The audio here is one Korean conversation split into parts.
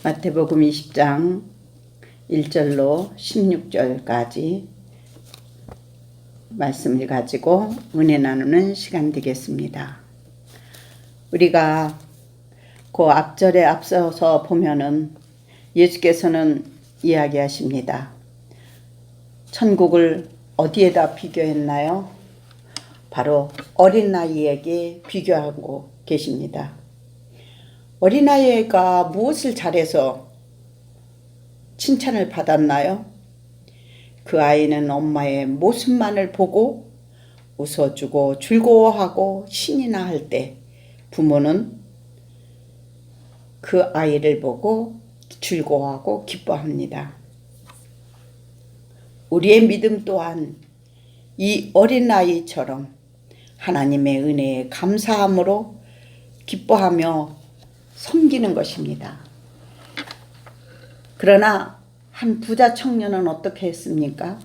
마태복음 20장 1절로 16절까지 말씀을 가지고 은혜 나누는 시간 되겠습니다. 우리가 그 앞절에 앞서서 보면은 예수께서는 이야기하십니다. 천국을 어디에다 비교했나요? 바로 어린아이에게 비교하고 계십니다. 어린아이가 무엇을 잘해서 칭찬을 받았나요? 그 아이는 엄마의 모습만을 보고 웃어주고 즐거워하고 신이나 할 때 부모는 그 아이를 보고 즐거워하고 기뻐합니다. 우리의 믿음 또한 이 어린아이처럼 하나님의 은혜에 감사함으로 기뻐하며 섬기는 것입니다. 그러나 한 부자 청년은 어떻게 했습니까?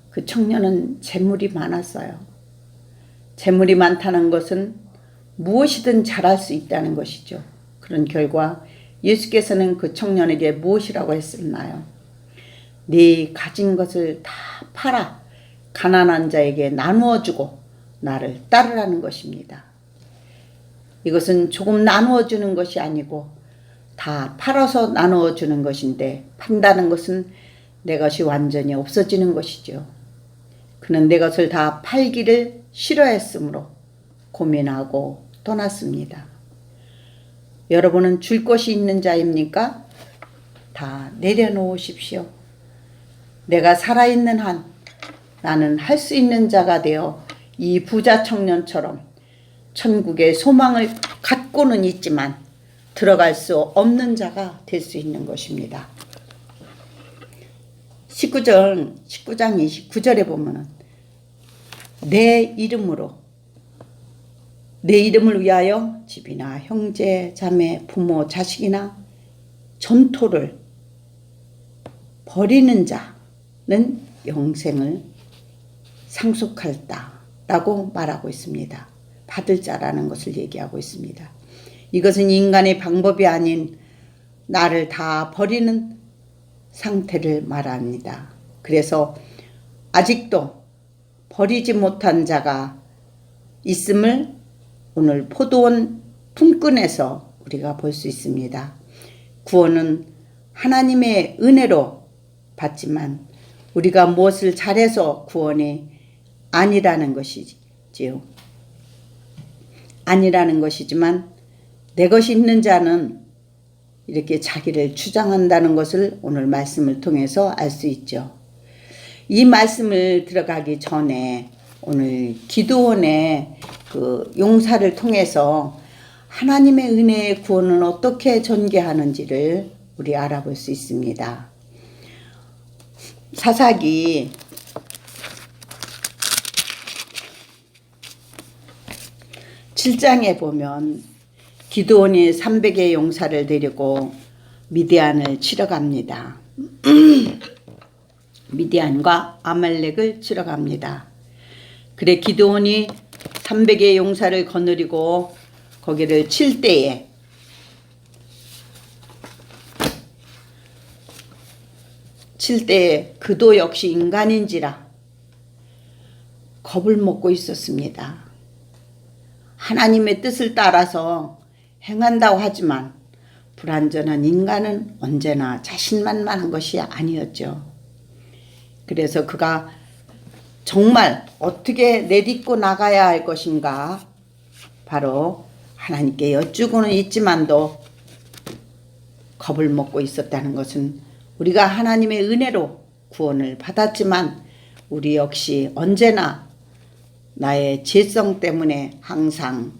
그 청년은 재물이 많았어요. 재물이 많다는 것은 무엇이든 잘할 수 있다는 것이죠. 그런 결과 예수께서는 그 청년에게 무엇이라고 했었나요? 네 가진 것을 다 팔아 가난한 자에게 나누어 주고 나를 따르라는 것입니다. 이것은 조금 나누어 주는 것이 아니고 다 팔아서 나누어 주는 것인데, 판다는 것은 내 것이 완전히 없어지는 것이죠. 그는 내 것을 다 팔기를 싫어했으므로 고민하고 떠났습니다. 여러분은 줄 것이 있는 자입니까? 다 내려놓으십시오. 내가 살아있는 한 나는 할 수 있는 자가 되어 이 부자 청년처럼 천국의 소망을 갖고는 있지만 들어갈 수 없는 자가 될 수 있는 것입니다. 19장 29절에 보면은 내 이름을 위하여 집이나 형제, 자매, 부모, 자식이나 전토를 버리는 자는 영생을 상속할다 라고 말하고 있습니다. 받을 자라는 것을 얘기하고 있습니다. 이것은 인간의 방법이 아닌 나를 다 버리는 상태를 말합니다. 그래서 아직도 버리지 못한 자가 있음을 오늘 포도원 품꾼에서 우리가 볼 수 있습니다. 구원은 하나님의 은혜로 받지만 우리가 무엇을 잘해서 구원이 아니라는 것이지요. 아니라는 것이지만 내 것이 있는 자는 이렇게 자기를 주장한다는 것을 오늘 말씀을 통해서 알 수 있죠. 이 말씀을 들어가기 전에 오늘 기드온의 그 용사를 통해서 하나님의 은혜의 구원은 어떻게 전개하는지를 우리 알아볼 수 있습니다. 사사기 7장에 보면 기드온이 300의 용사를 데리고 미디안을 치러 갑니다. 미디안과 아말렉을 치러 갑니다. 그래 기드온이 300의 용사를 거느리고 거기를 칠 때에 그도 역시 인간인지라 겁을 먹고 있었습니다. 하나님의 뜻을 따라서 행한다고 하지만 불완전한 인간은 언제나 자신만만한 것이 아니었죠. 그래서 그가 정말 어떻게 내딛고 나가야 할 것인가 바로 하나님께 여쭈고는 있지만도 겁을 먹고 있었다는 것은 우리가 하나님의 은혜로 구원을 받았지만 우리 역시 언제나 나의 죄성 때문에 항상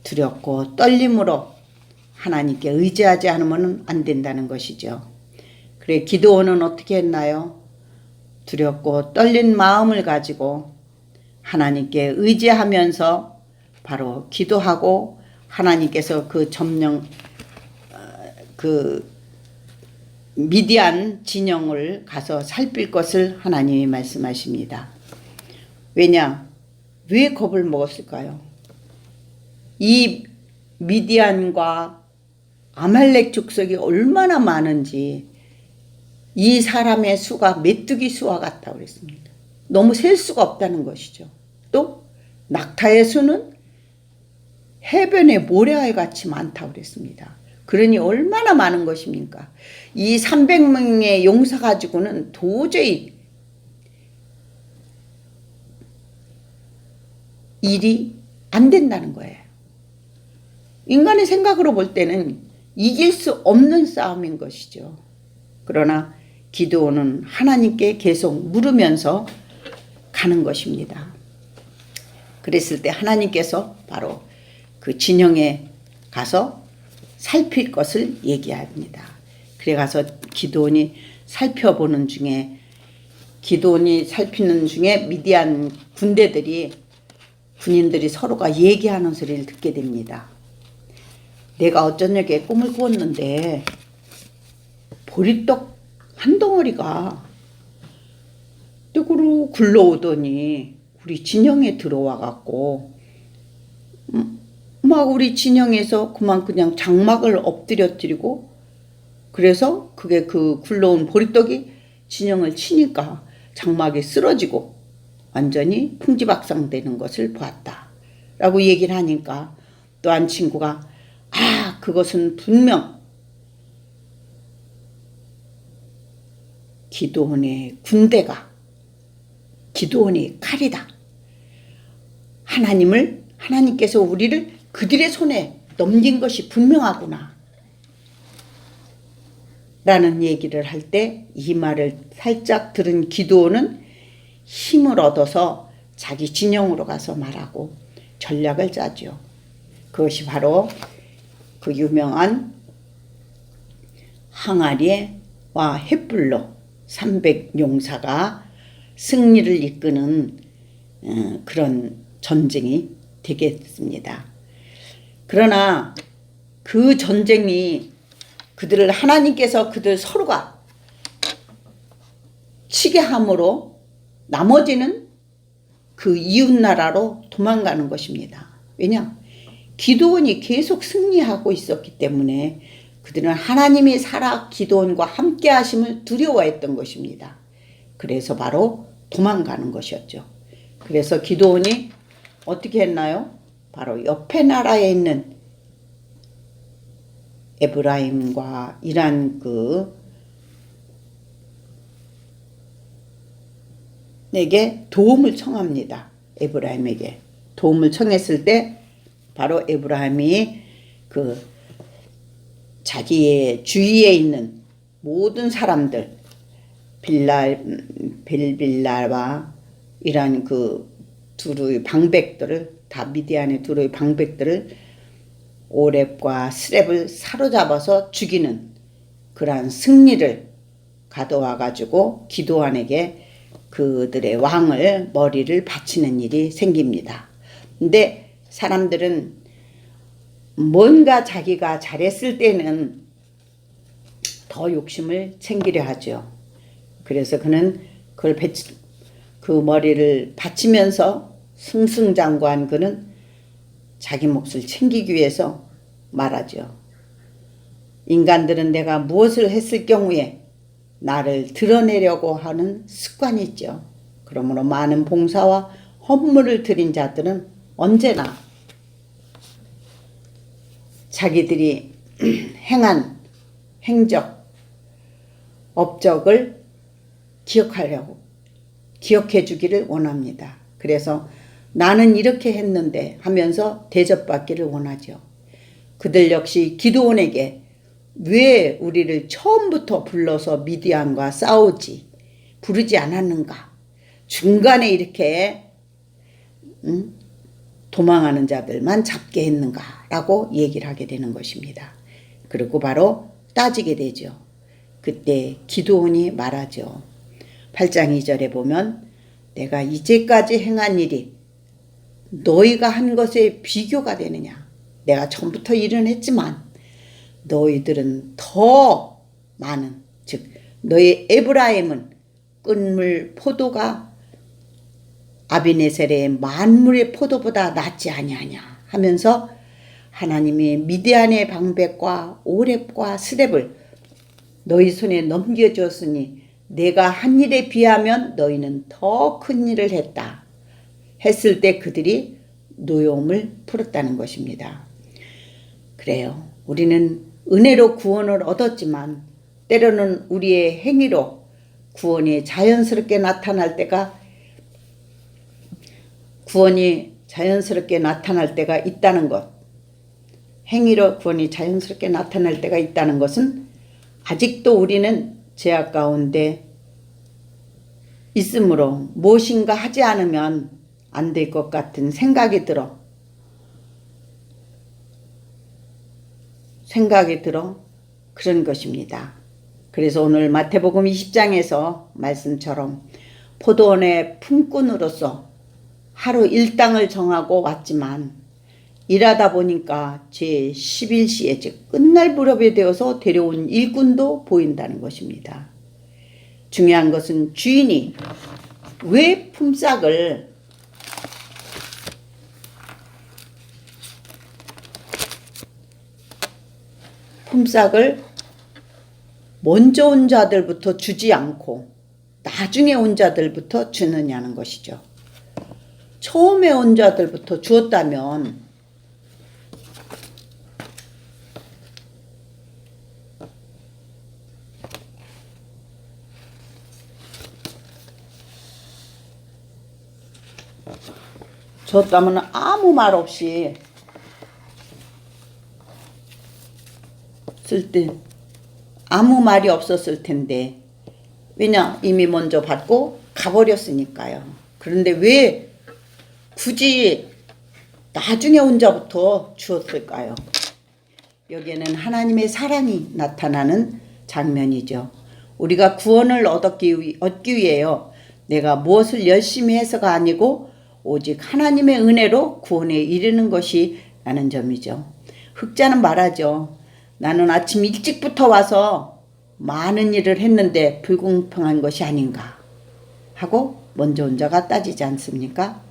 두렵고 떨림으로 하나님께 의지하지 않으면 안 된다는 것이죠. 그래 기드온은 어떻게 했나요? 두렵고 떨린 마음을 가지고 하나님께 의지하면서 바로 기도하고 하나님께서 그 미디안 진영을 가서 살필 것을 하나님이 말씀하십니다. 왜 겁을 먹었을까요? 이 미디안과 아말렉 족속이 얼마나 많은지 이 사람의 수가 메뚜기 수와 같다고 그랬습니다. 너무 셀 수가 없다는 것이죠. 또 낙타의 수는 해변의 모래알 같이 많다고 그랬습니다. 그러니 얼마나 많은 것입니까? 이 300명의 용사 가지고는 도저히 일이 안 된다는 거예요. 인간의 생각으로 볼 때는 이길 수 없는 싸움인 것이죠. 그러나 기드온은 하나님께 계속 물으면서 가는 것입니다. 그랬을 때 하나님께서 바로 그 진영에 가서 살필 것을 얘기합니다. 그래 가서 기드온이 살펴보는 중에 기드온이 살피는 중에 미디안 군인들이 서로가 얘기하는 소리를 듣게 됩니다. 내가 어쩌냐게 꿈을 꾸었는데 보리떡 한 덩어리가 뚝으로 굴러오더니 우리 진영에 들어와 갖고 막 우리 진영에서 그냥 장막을 엎드려뜨리고 그래서 그게 그 굴러온 보리떡이 진영을 치니까 장막이 쓰러지고 완전히 풍지박산되는 것을 보았다 라고 얘기를 하니까 또 한 친구가 그것은 분명 기드온의 군대가 기드온의 칼이다. 하나님께서 우리를 그들의 손에 넘긴 것이 분명하구나 라는 얘기를 할 때 이 말을 살짝 들은 기드온은 힘을 얻어서 자기 진영으로 가서 말하고 전략을 짜죠. 그것이 바로 그 유명한 항아리와 횃불로 300용사가 승리를 이끄는 그런 전쟁이 되겠습니다. 그러나 그 전쟁이 하나님께서 그들 서로가 치게 함으로 나머지는 그 이웃나라로 도망가는 것입니다. 왜냐? 기드온이 계속 승리하고 있었기 때문에 그들은 하나님이 살아 기드온과 함께 하심을 두려워했던 것입니다. 그래서 바로 도망가는 것이었죠. 그래서 기드온이 어떻게 했나요? 바로 옆에 나라에 있는 에브라임과 이란 에게 도움을 청합니다. 에브라임에게 도움을 청했을 때 바로 에브라임이 자기의 주위에 있는 모든 사람들 벨빌라와 이란 두루의 방백들을 다 미디안의 두루의 방백들을 오렙과 스렙을 사로잡아서 죽이는 그러한 승리를 가져와 가지고 기드온에게 그들의 왕을 머리를 바치는 일이 생깁니다. 근데 사람들은 뭔가 자기가 잘했을 때는 더 욕심을 챙기려 하죠. 그래서 그는 그 머리를 바치면서 승승장구한 그는 자기 몫을 챙기기 위해서 말하죠. 인간들은 내가 무엇을 했을 경우에 나를 드러내려고 하는 습관이 있죠. 그러므로 많은 봉사와 헌물을 드린 자들은 언제나 자기들이 행한 행적, 업적을 기억해 주기를 원합니다. 그래서 나는 이렇게 했는데 하면서 대접받기를 원하죠. 그들 역시 기드온에게 왜 우리를 처음부터 불러서 미디안과 부르지 않았는가? 중간에 이렇게 도망하는 자들만 잡게 했는가라고 얘기를 하게 되는 것입니다. 그리고 바로 따지게 되죠. 그때 기드온이 말하죠. 8장 2절에 보면 내가 이제까지 행한 일이 너희가 한 것에 비교가 되느냐. 내가 처음부터 일은 했지만 너희들은 더 많은, 즉 너희 에브라임은 끈물 포도가 아비네셀의 만물의 포도보다 낫지 아니하냐 하면서 하나님이 미디안의 방백과 오렙과 스렙을 너희 손에 넘겨주었으니 내가 한 일에 비하면 너희는 더 큰 일을 했다 했을 때 그들이 노여움을 풀었다는 것입니다. 그래요. 우리는 은혜로 구원을 얻었지만 때로는 우리의 행위로 구원이 자연스럽게 나타날 때가 있다는 것. 행위로 구원이 자연스럽게 나타날 때가 있다는 것은 아직도 우리는 죄악 가운데 있으므로 무엇인가 하지 않으면 안 될 것 같은 생각이 들어 그런 것입니다. 그래서 오늘 마태복음 20장에서 말씀처럼 포도원의 품꾼으로서 하루 일당을 정하고 왔지만 일하다 보니까 제 11시에 즉 끝날 무렵이 되어서 데려온 일꾼도 보인다는 것입니다. 중요한 것은 주인이 왜 품삯을 먼저 온 자들부터 주지 않고 나중에 온 자들부터 주느냐는 것이죠. 처음에 온 자들부터 주었다면 아무 말 없이 아무 말이 없었을 텐데 왜냐 이미 먼저 받고 가버렸으니까요. 그런데 왜 굳이 나중에 온 자부터 주었을까요? 여기에는 하나님의 사랑이 나타나는 장면이죠. 우리가 구원을 얻기 위해요. 내가 무엇을 열심히 해서가 아니고 오직 하나님의 은혜로 구원에 이르는 것이라는 점이죠. 흑자는 말하죠. 나는 아침 일찍부터 와서 많은 일을 했는데 불공평한 것이 아닌가 하고 먼저 온 자가 따지지 않습니까?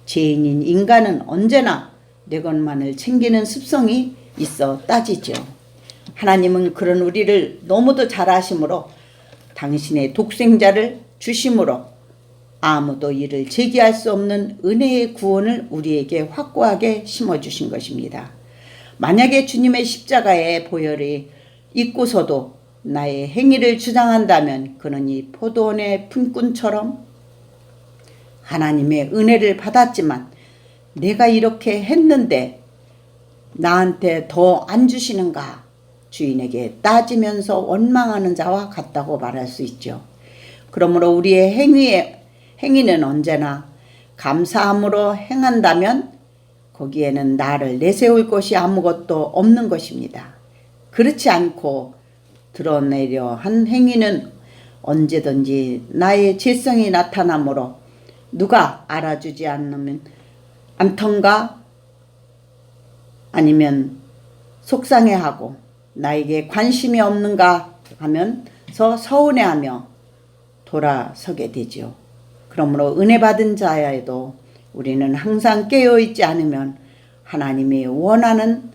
죄인인 인간은 언제나 내 것만을 챙기는 습성이 있어 따지죠. 하나님은 그런 우리를 너무도 잘 아심으로 당신의 독생자를 주심으로 아무도 이를 제기할 수 없는 은혜의 구원을 우리에게 확고하게 심어주신 것입니다. 만약에 주님의 십자가의 보혈이 있고서도 나의 행위를 주장한다면 그는 이 포도원의 품꾼처럼 하나님의 은혜를 받았지만 내가 이렇게 했는데 나한테 더 안 주시는가 주인에게 따지면서 원망하는 자와 같다고 말할 수 있죠. 그러므로 우리의 행위는 언제나 감사함으로 행한다면 거기에는 나를 내세울 것이 아무것도 없는 것입니다. 그렇지 않고 드러내려 한 행위는 언제든지 나의 죄성이 나타나므로 누가 알아주지 않던가 아니면 속상해하고 나에게 관심이 없는가 하면서 서운해하며 돌아서게 되지요. 그러므로 은혜 받은 자야에도 우리는 항상 깨어있지 않으면 하나님이 원하는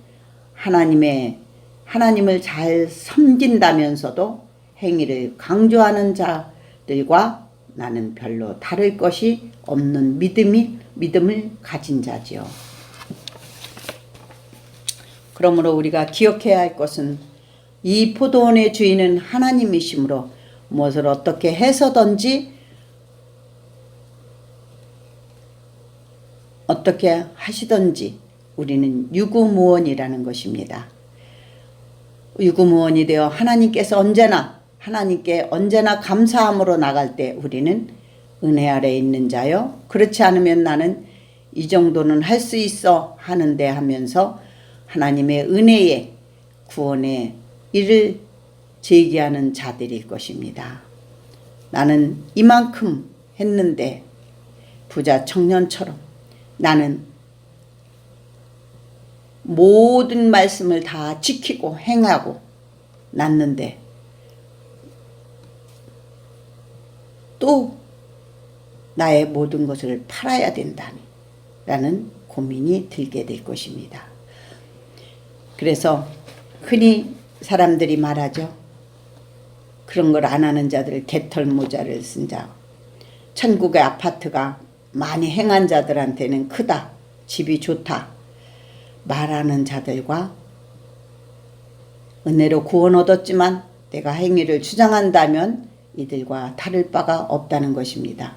하나님을 잘 섬긴다면서도 행위를 강조하는 자들과 나는 별로 다를 것이 없는 믿음을 가진 자지요. 그러므로 우리가 기억해야 할 것은 이 포도원의 주인은 하나님이시므로 무엇을 어떻게 해서든지 어떻게 하시든지 우리는 유구무원이라는 것입니다. 유구무원이 되어 하나님께 언제나 감사함으로 나갈 때 우리는 은혜 아래 있는 자요. 그렇지 않으면 나는 이 정도는 할 수 있어 하는데 하면서 하나님의 은혜에 구원의 일을 제기하는 자들일 것입니다. 나는 이만큼 했는데 부자 청년처럼 나는 모든 말씀을 다 지키고 행하고 났는데 또 나의 모든 것을 팔아야 된다니 라는 고민이 들게 될 것입니다. 그래서 흔히 사람들이 말하죠. 그런 걸 안 하는 자들 개털 모자를 쓴 자. 천국의 아파트가 많이 행한 자들한테는 크다. 집이 좋다. 말하는 자들과 은혜로 구원 얻었지만 내가 행위를 주장한다면 이들과 다를 바가 없다는 것입니다.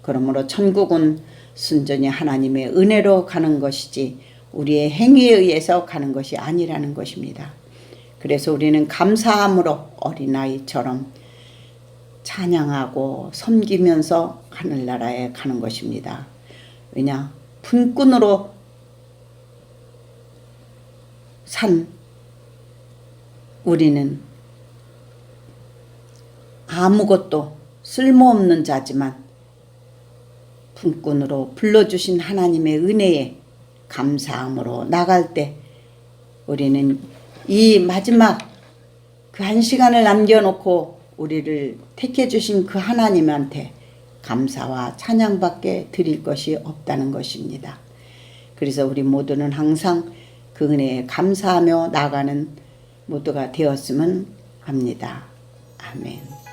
그러므로 천국은 순전히 하나님의 은혜로 가는 것이지 우리의 행위에 의해서 가는 것이 아니라는 것입니다. 그래서 우리는 감사함으로 어린아이처럼 찬양하고 섬기면서 하늘나라에 가는 것입니다. 왜냐? 분꾼으로 산 우리는 아무것도 쓸모없는 자지만 분꾼으로 불러주신 하나님의 은혜에 감사함으로 나갈 때 우리는 이 마지막 그 한 시간을 남겨놓고 우리를 택해 주신 그 하나님한테 감사와 찬양밖에 드릴 것이 없다는 것입니다. 그래서 우리 모두는 항상 그 은혜에 감사하며 나가는 모두가 되었으면 합니다. 아멘.